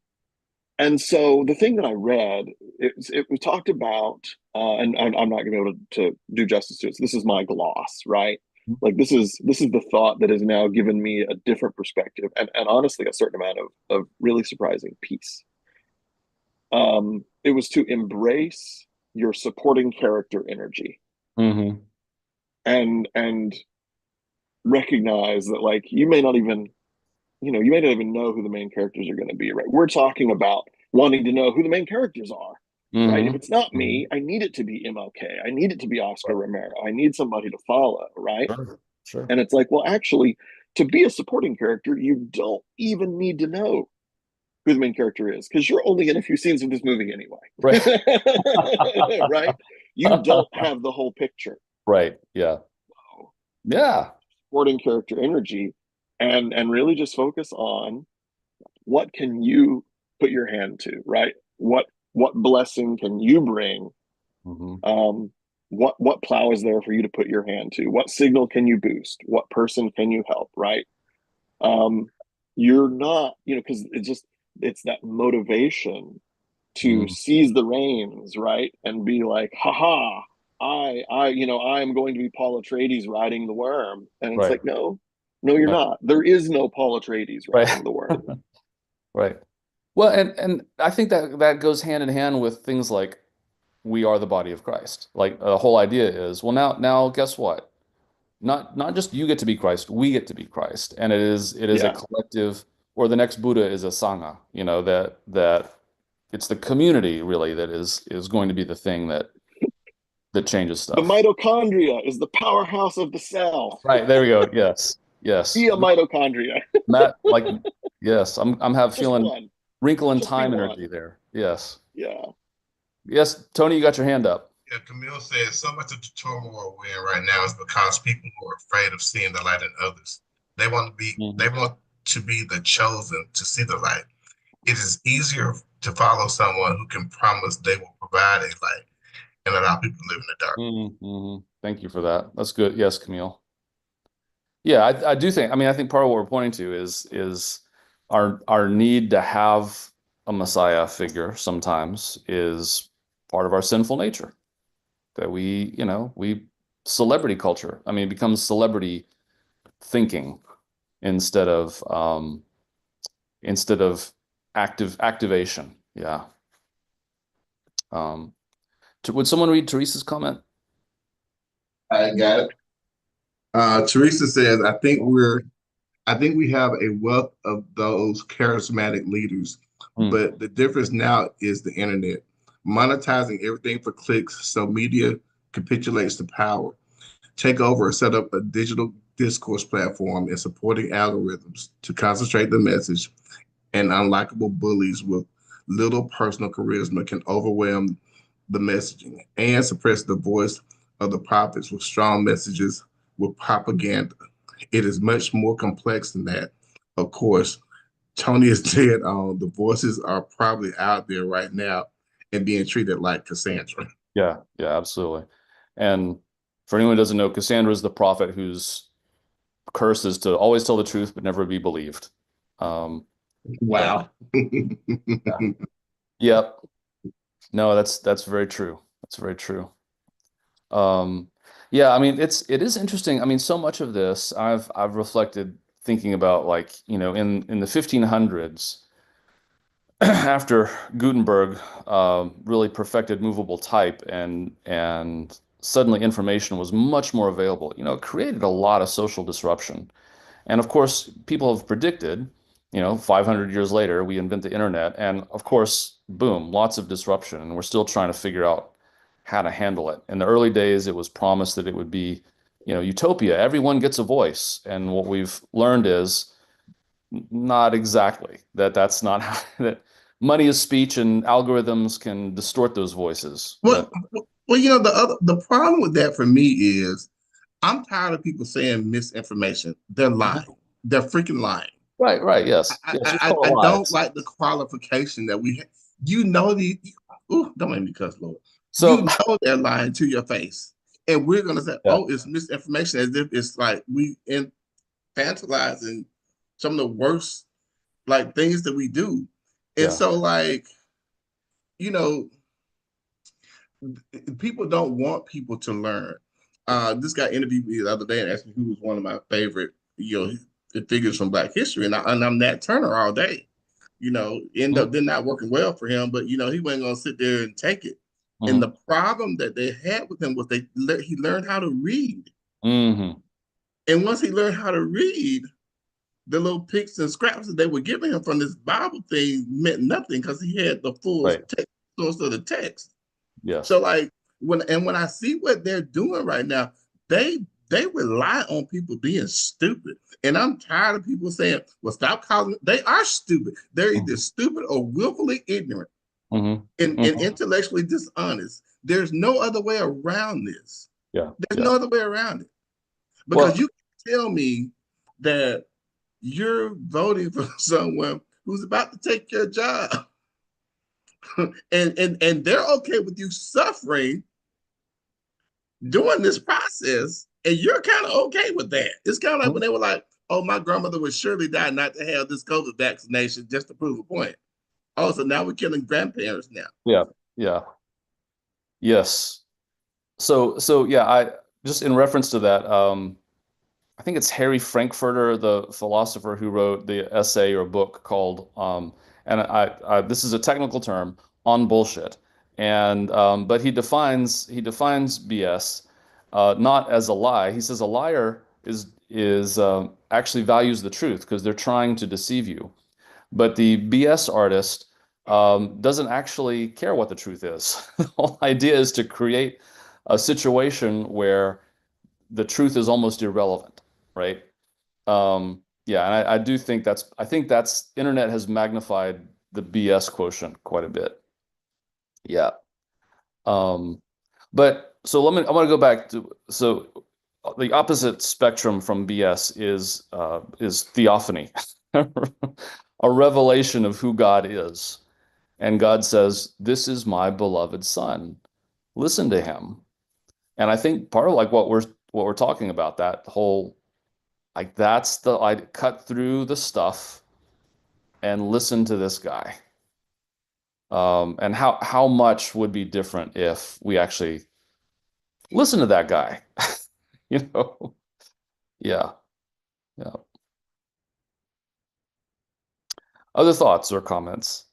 And so the thing that I read, it was talked about, and I'm not going to be able to do justice to it. So this is my gloss, right? Like this is the thought that has now given me a different perspective, and honestly, a certain amount of really surprising peace. It was to embrace your supporting character energy Hmm. and recognize that, like, you may not even know who the main characters are going to be, right? We're talking about wanting to know who the main characters are, right? If Hmm. it's not Hmm. me, I need it to be MLK. I need it to be Oscar Right. Romero. I need somebody to follow, right? Sure. Sure. And it's like, well, actually, to be a supporting character, you don't even need to know who the main character is because you're only in a few scenes of this movie Right. anyway. Right? You don't have the whole picture. Right. Yeah. Yeah. Supporting character energy and really just focus on what can you put your hand to, right? What blessing can you bring? Hmm. Um, what plow is there for you to put your hand to? What signal can you boost? What person can you help, right? Um, you're not, because it's that motivation to Hmm. seize the reins, right? And be like, haha, I'm going to be Paul Atreides riding the worm. And it's Right. like, no, you're Right. not. There is no Paul Atreides Right. riding the worm. Right. Well, and I think that that goes hand in hand with things like we are the body of Christ. Like the whole idea is, well, now guess what? Not just you get to be Christ, we get to be Christ. And it is a Yeah. collective, or the next Buddha is a Sangha, that it's the community really that is going to be the thing that changes The stuff. mitochondria is the powerhouse of the cell. Right, there we go. Yes. Yes. Be a mitochondria. Matt, like, yes, I'm have Just feeling one. wrinkle in Just be time one. energy there. Yes. Yeah. Yes, Tony, you got your hand up. Yeah, Camille says so much of the turmoil we're in right now is because people who are afraid of seeing the light in others. They Mhm. want to be the chosen to see the light. It is easier to follow someone who can promise they will provide a light and allow people to live in the dark. Hmm. Thank you for that. That's good. Yes, Camille. Yeah, I do think, I think part of what we're pointing to is our need to have a Messiah figure sometimes is part of our sinful nature. That we celebrity culture. It becomes celebrity thinking instead of instead of activation. Yeah. Um, would someone read Teresa's comment? I got it. Teresa says, I think we have a wealth of those charismatic leaders, Hmm. but the difference now is the internet. Monetizing everything for clicks, so media capitulates to power. Take over or set up a digital discourse platform and supporting algorithms to concentrate the message, and unlikable bullies with little personal charisma can overwhelm the messaging and suppress the voice of the prophets with strong messages with propaganda. It is much more complex than that. Of course, Tony is dead on. The voices are probably out there right now and being treated like Cassandra. Yeah, yeah, absolutely. And for anyone who doesn't know, Cassandra is the prophet whose curse is to always tell the truth but never be believed. Um, and Wow. yeah. Yep. No, that's very true. That's very true. Um, yeah, it is interesting. So much of this I've reflected thinking about, like, in the 1500s after Gutenberg really perfected movable type and suddenly information was much more available. It created a lot of social disruption. And of course, people have predicted, 500 years later, we invent the internet, and of course, boom, lots of disruption, and we're still trying to figure out how to handle it. In the early days, it was promised that it would be, utopia. Everyone gets a voice, and what we've learned is not exactly that. That's not how that money is speech, and algorithms can distort those voices. Well, well, the problem with that for me is I'm tired of people saying misinformation. They're lying. They're freaking lying. Right, yes. Yes, just call I it don't lies. like the qualification that we have. You know the ooh, don't make me cuss, Lord. You So, know they're lying to your face. And we're gonna say, yeah, oh, it's misinformation, as if it's like we infantilizing some of the worst like things that we do. And yeah. so like, you know, people don't want people to learn. This guy interviewed me the other day and asked me who was one of my favorite, figures from Black history, and I'm Nat Turner all day. End up Mhm. did not working well for him, but he wasn't gonna sit there and take it. And Mhm. the problem that they had with him was he learned how to read, Mhm. and once he learned how to read, the little picks and scraps that they were giving him from this Bible thing meant nothing because he had the full Right. text, source of the text. So Yes. like when I see what they're doing right now, they they rely on people being stupid. And I'm tired of people saying, well, stop calling them. They are stupid. They're either Mhm. stupid or willfully ignorant Mhm. and Mhm. intellectually dishonest. There's no other way around this. Yeah. There's Yeah. no other way around it. Because Well, you can tell me that you're voting for someone who's about to take your job. And they're okay with you suffering during this process, and you're kind of okay with that. It's kind of like when mhm. they were like, "Oh, my grandmother would surely die not to have this COVID vaccination just to prove a point." Also, now we're killing grandparents now. Yeah. Yeah. Yes. So yeah, I just in reference to that, I think it's Harry Frankfurter, the philosopher who wrote the essay or book called, and this is a technical term, on bullshit. And but he defines BS not as a lie. He says a liar is actually values the truth because they're trying to deceive you. But the BS artist doesn't actually care what the truth is. The whole idea is to create a situation where the truth is almost irrelevant, right? Yeah, and I do think that's internet has magnified the BS quotient quite a bit. Yeah. Um, but so I want to go back to so the opposite spectrum from BS is theophany, a revelation of who God is. And God says, "This is my beloved son. Listen to him." And I think part of like what we're talking about, that whole like that's the I cut through the stuff and listen to this guy. And how much would be different if we actually listen to that guy? You know? Yeah, yeah. Other thoughts or comments?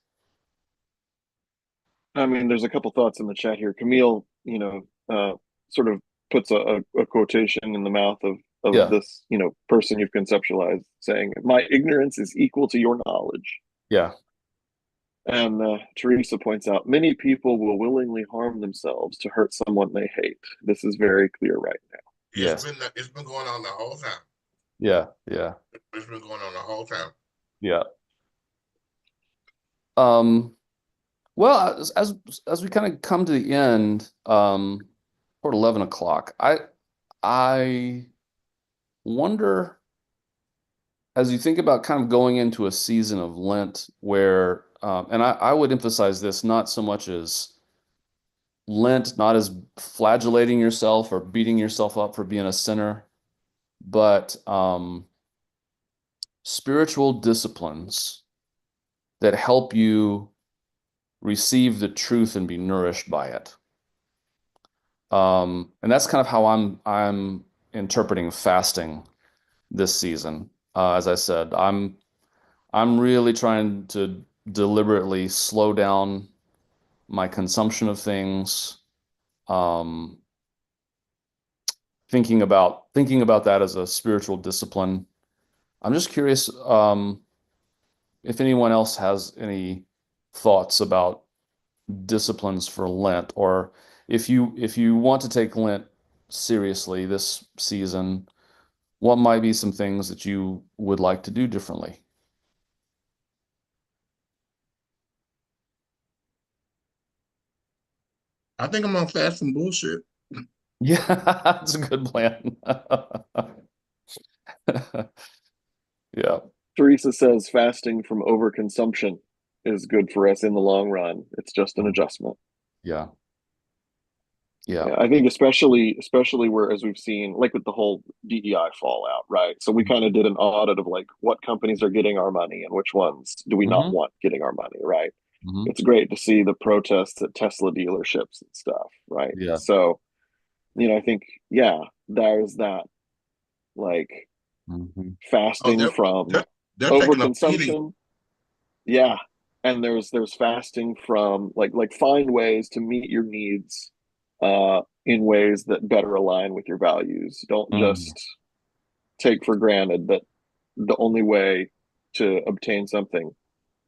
I mean, there's a couple thoughts in the chat here. Camille, sort of puts a quotation in the mouth of Yeah, this, person you've conceptualized, saying, "My ignorance is equal to your knowledge." yeah, And Teresa points out, many people will willingly harm themselves to hurt someone they hate. This is very clear right now. yes, It's been going on the whole time. yeah, yeah, It's been going on the whole time. yeah. Um, well, as we kind of come to the end, toward 11 o'clock, I wonder, as you think about kind of going into a season of Lent where, and I would emphasize this not so much as Lent, not as flagellating yourself or beating yourself up for being a sinner, but spiritual disciplines that help you receive the truth and be nourished by it. And that's kind of how I'm interpreting fasting this season. As I said, I'm really trying to deliberately slow down my consumption of things. Um, thinking about that as a spiritual discipline. I'm just curious if anyone else has any thoughts about disciplines for Lent, or if you want to take Lent seriously this season, what might be some things that you would like to do differently? I think I'm gonna fast from bullshit. Yeah, that's a good plan. Yeah, Teresa says fasting from overconsumption is good for us in the long run. It's just an adjustment. yeah, yeah. Yeah, I think especially where as we've seen like with the whole DEI fallout, right? So we kind of did an audit of like what companies are getting our money and which ones do we not Hmm. want getting our money, right? Hmm. It's great to see the protests at Tesla dealerships and stuff, right? Yeah. So, I think yeah, there's that like Hmm. Oh, fasting from they're taking a beating. overconsumption. Yeah. And there's fasting from like find ways to meet your needs in ways that better align with your values. Don't Hmm. just take for granted that the only way to obtain something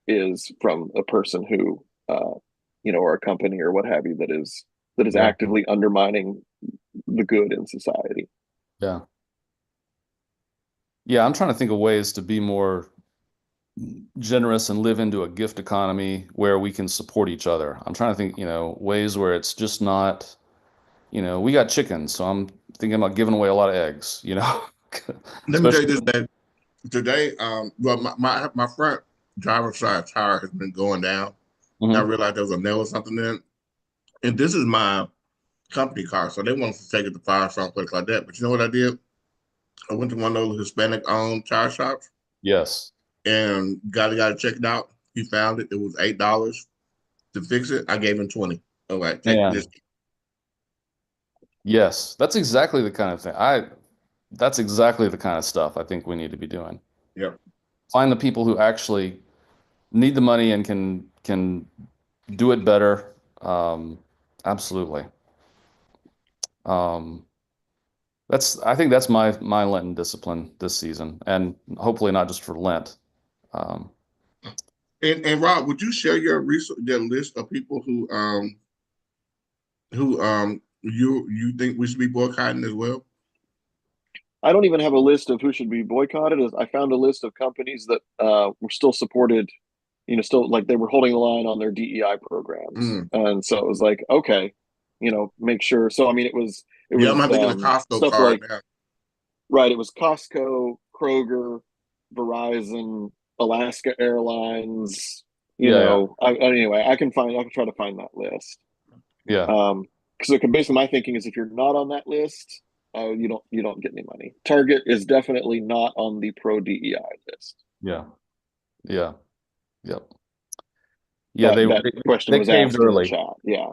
is from a person who or a company or what have you that is Yeah. actively undermining the good in society. Yeah. Yeah, I'm trying to think of ways to be more generous and live into a gift economy where we can support each other. I'm trying to think, ways where it's just not, we got chickens, so I'm thinking about giving away a lot of eggs. Let me tell you Especially. this, that today, well, my front driver's side tire has been going down. And I Hmm. realized there was a nail or something in it. And this is my company car, so they want us to take it to Firestone, place like that. But you know what I did? I went to one of those Hispanic-owned tire shops Yes. and got it checked out. He found it. It was $8 to fix it. I gave him 20. All right, take this. Man. Yes. That's exactly the kind of thing. That's exactly the kind of stuff I think we need to be doing. Yep. Find the people who actually need the money and can do it better. Absolutely. Um, I think that's my Lenten discipline this season, and hopefully not just for Lent. Um, And Rob, would you share your list of people who you think we should be boycotting as well? I don't even have a list of who should be boycotted. I found a list of companies that were still supported, still like they were holding the line on their DEI programs, Mm. and so it was like, okay, make sure. So I mean, it Yeah, I'm was gonna have to get a Costco stuff card like now. right. It was Costco, Kroger, Verizon, Alaska Airlines. yeah, yeah, Anyway, I can try to find that list. yeah, Because basically my thinking is if you're not on that list, you don't get any money. Target is definitely not on the pro DEI list. yeah, yeah, yep, yeah. That They that they, question they was caved asked in the early. chat. Yeah.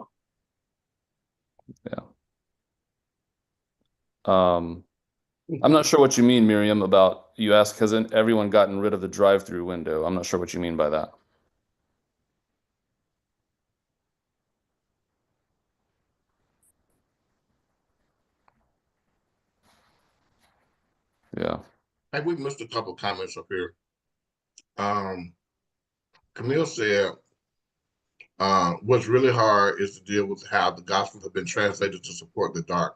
Yeah. I'm not sure what you mean, Miriam, about you asked, hasn't everyone gotten rid of the drive-through window? I'm not sure what you mean by that. Yeah. Hey, we missed a couple comments up here. Um, Camille said, what's really hard is to deal with how the gospels have been translated to support the dark.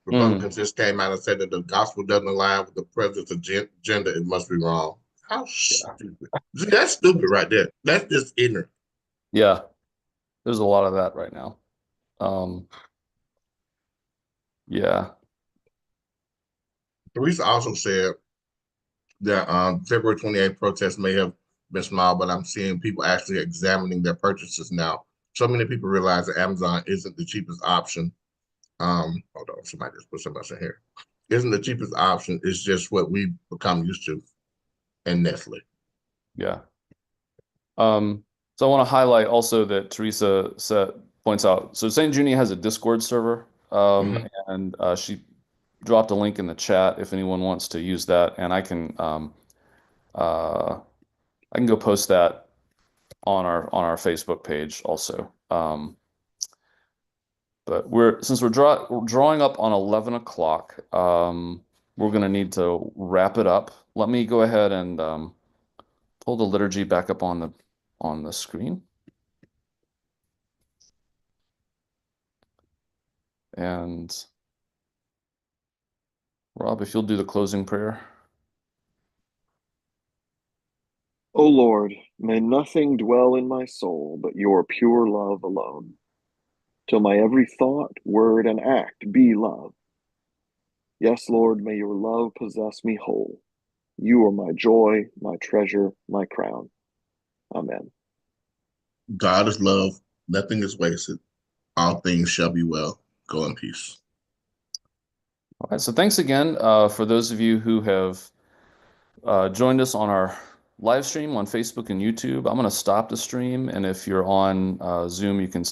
Mm. Republicans just came out and said that the gospel doesn't align with the president's agenda. It must be wrong. How Yeah. stupid. See, that's stupid right there. That's just ignorant. Yeah. There's a lot of that right now. Um, yeah. Teresa also said that February 28th protests may have been small, but I'm seeing people actually examining their purchases now. So many people realize that Amazon isn't the cheapest option. Hold on, somebody just put something else in here. Isn't the cheapest option? It's just what we become used to, and Nestle. Yeah. So I want to highlight also that Teresa points out. So St. Junia has a Discord server, Mhm. and she dropped a link in the chat if anyone wants to use that, and uh, I can go post that on our Facebook page also. But since we're drawing up on 11 o'clock, we're gonna need to wrap it up. Let me go ahead and pull the liturgy back up on the screen. And Rob, if you'll do the closing prayer. O Lord, may nothing dwell in my soul but your pure love alone. till my every thought, word, and act be love. Yes, Lord, may your love possess me whole. You are my joy, my treasure, my crown. Amen. God is love. Nothing is wasted. All things shall be well. Go in peace. All right, so thanks again for those of you who have joined us on our live stream on Facebook and YouTube. I'm going to stop the stream, and if you're on Zoom, you can still